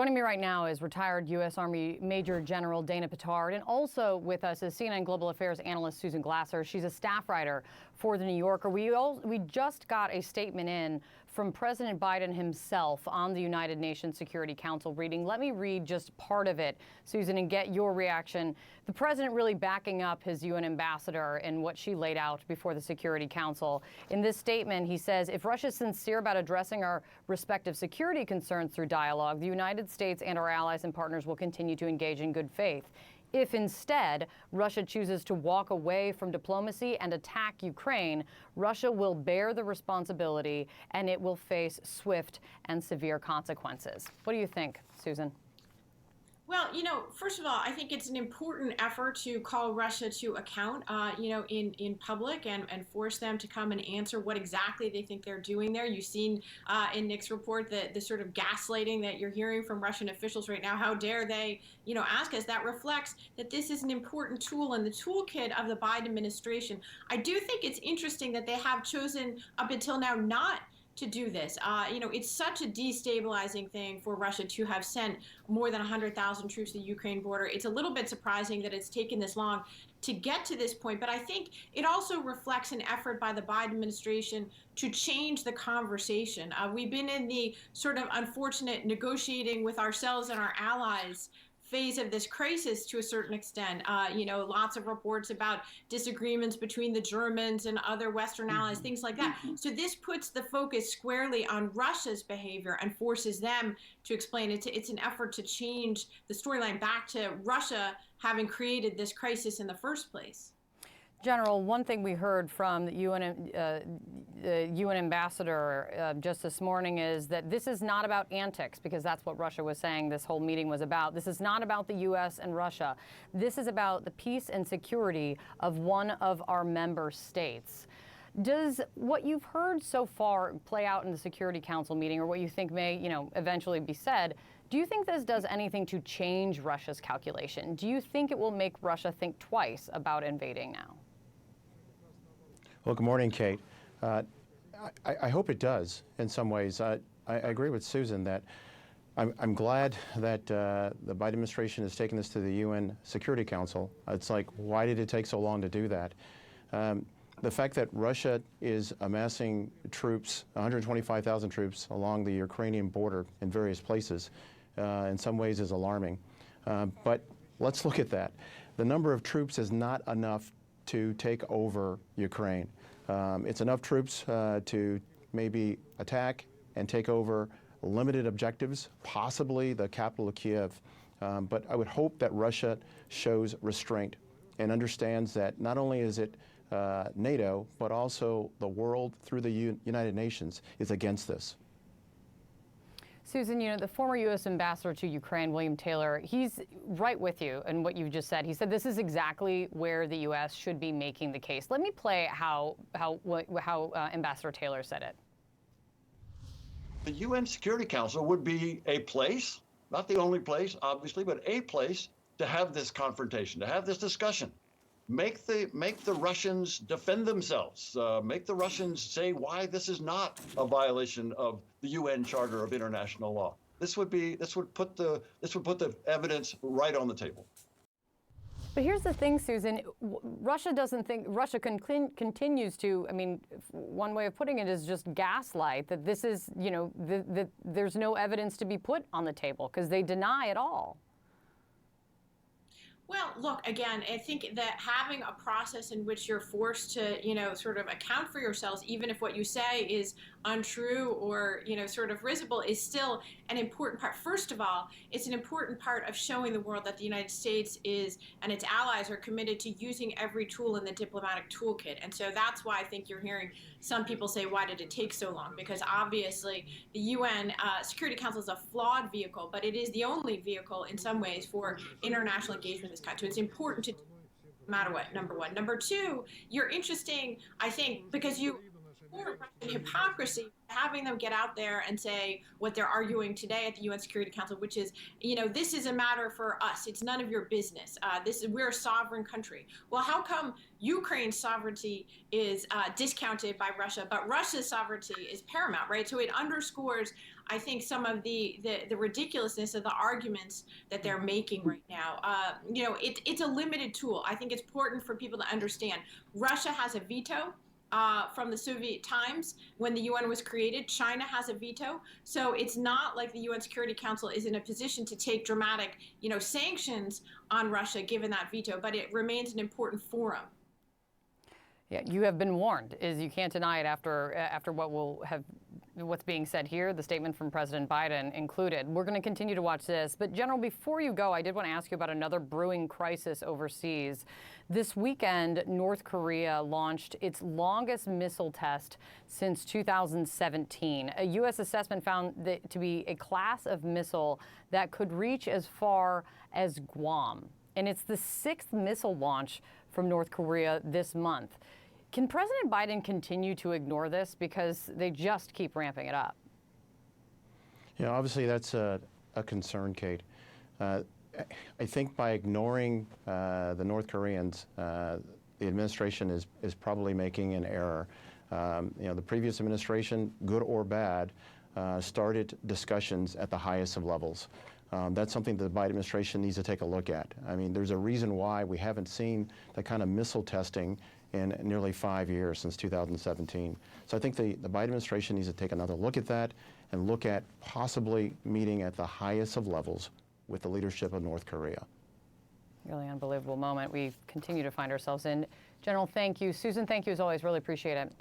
Joining me right now is retired U.S. Army Major General Dana Pittard, and also with us is CNN Global Affairs analyst Susan Glasser. She's a staff writer for The New Yorker. We just got a statement in from President Biden himself on the United Nations Security Council reading. Let me read just part of it, Susan, and get your reaction. The president really backing up his UN ambassador and what she laid out before the Security Council. In this statement, he says, if Russia is sincere about addressing our respective security concerns through dialogue, the United States and our allies and partners will continue to engage in good faith. If instead Russia chooses to walk away from diplomacy and attack Ukraine, Russia will bear the responsibility and it will face swift and severe consequences. What do you think, Susan? Well, first of all, I think it's an important effort to call Russia to account, in public and force them to come and answer what exactly they think they're doing there. You've seen in Nick's report the sort of gaslighting that you're hearing from Russian officials right now. How dare they, ask us? That reflects that this is an important tool in the toolkit of the Biden administration. I do think it's interesting that they have chosen up until now not to do this. It's such a destabilizing thing for Russia to have sent more than 100,000 troops to the Ukraine border. It's a little bit surprising that it's taken this long to get to this point, but I think it also reflects an effort by the Biden administration to change the conversation. We've been in the sort of unfortunate negotiating with ourselves and our allies phase of this crisis to a certain extent. Lots of reports about disagreements between the Germans and other Western allies, things like that. So this puts the focus squarely on Russia's behavior and forces them to explain it. It's an effort to change the storyline back to Russia having created this crisis in the first place. General, one thing we heard from the UN ambassador just this morning is that this is not about antics, because that's what Russia was saying this whole meeting was about. This is not about the U.S. and Russia. This is about the peace and security of one of our member states. Does what you've heard so far play out in the Security Council meeting, or what you think may, eventually be said? Do you think this does anything to change Russia's calculation? Do you think it will make Russia think twice about invading now? Well, good morning, Kate. I hope it does in some ways. I agree with Susan that I'm glad that the Biden administration has taken this to the UN Security Council. It's like, why did it take so long to do that? The fact that Russia is amassing troops, 125,000 troops along the Ukrainian border in various places, in some ways is alarming. But let's look at that. The number of troops is not enough to take over Ukraine. It's enough troops to maybe attack and take over limited objectives, possibly the capital of Kiev. But I would hope that Russia shows restraint and understands that not only is it NATO, but also the world through the United Nations is against this. Susan, the former U.S. ambassador to Ukraine, William Taylor, he's right with you in what you just said. He said this is exactly where the U.S. should be making the case. Let me play how Ambassador Taylor said it. The UN Security Council would be a place, not the only place, obviously, but a place to have this confrontation, to have this discussion. Make the Russians defend themselves. Make the Russians say why this is not a violation of the UN Charter of International Law. This would put the evidence right on the table. But here's the thing, Susan. Russia continues to. I mean, one way of putting it is just gaslight that this is, that there's no evidence to be put on the table because they deny it all. Well, look, again, I think that having a process in which you're forced to, sort of account for yourselves, even if what you say is untrue or, sort of risible, is still an important part. First of all, it's an important part of showing the world that the United States is and its allies are committed to using every tool in the diplomatic toolkit. And so that's why I think you're hearing some people say, why did it take so long? Because obviously the UN Security Council is a flawed vehicle, but it is the only vehicle in some ways for international engagement. So it's important to, no matter what, number one. Number two, you're interesting, I think, because you hypocrisy, having them get out there and say what they're arguing today at the UN Security Council, which is, this is a matter for us. It's none of your business. We're a sovereign country. Well, how come Ukraine's sovereignty is discounted by Russia, but Russia's sovereignty is paramount, right? So it underscores, I think some of the ridiculousness of the arguments that they're making right now. It's a limited tool. I think it's important for people to understand. Russia has a veto. From the Soviet times when the UN was created. China has a veto. So it's not like the UN Security Council is in a position to take dramatic, sanctions on Russia given that veto, but it remains an important forum. Yeah, you have been warned, is you can't deny it after what's being said here, the statement from President Biden included. We're going to continue to watch this. But General, before you go, I did want to ask you about another brewing crisis overseas. This weekend, North Korea launched its longest missile test since 2017. A U.S. assessment found that to be a class of missile that could reach as far as Guam. And it's the 6th missile launch from North Korea this month. Can President Biden continue to ignore this because they just keep ramping it up? Obviously that's a concern, Kate. I think by ignoring the North Koreans, the administration is probably making an error. The previous administration, good or bad, started discussions at the highest of levels. That's something that the Biden administration needs to take a look at. I mean, there's a reason why we haven't seen the kind of missile testing in nearly 5 years, since 2017. So I think the Biden administration needs to take another look at that and look at possibly meeting at the highest of levels with the leadership of North Korea. Really unbelievable moment we continue to find ourselves in. General, thank you. Susan, thank you as always. Really appreciate it.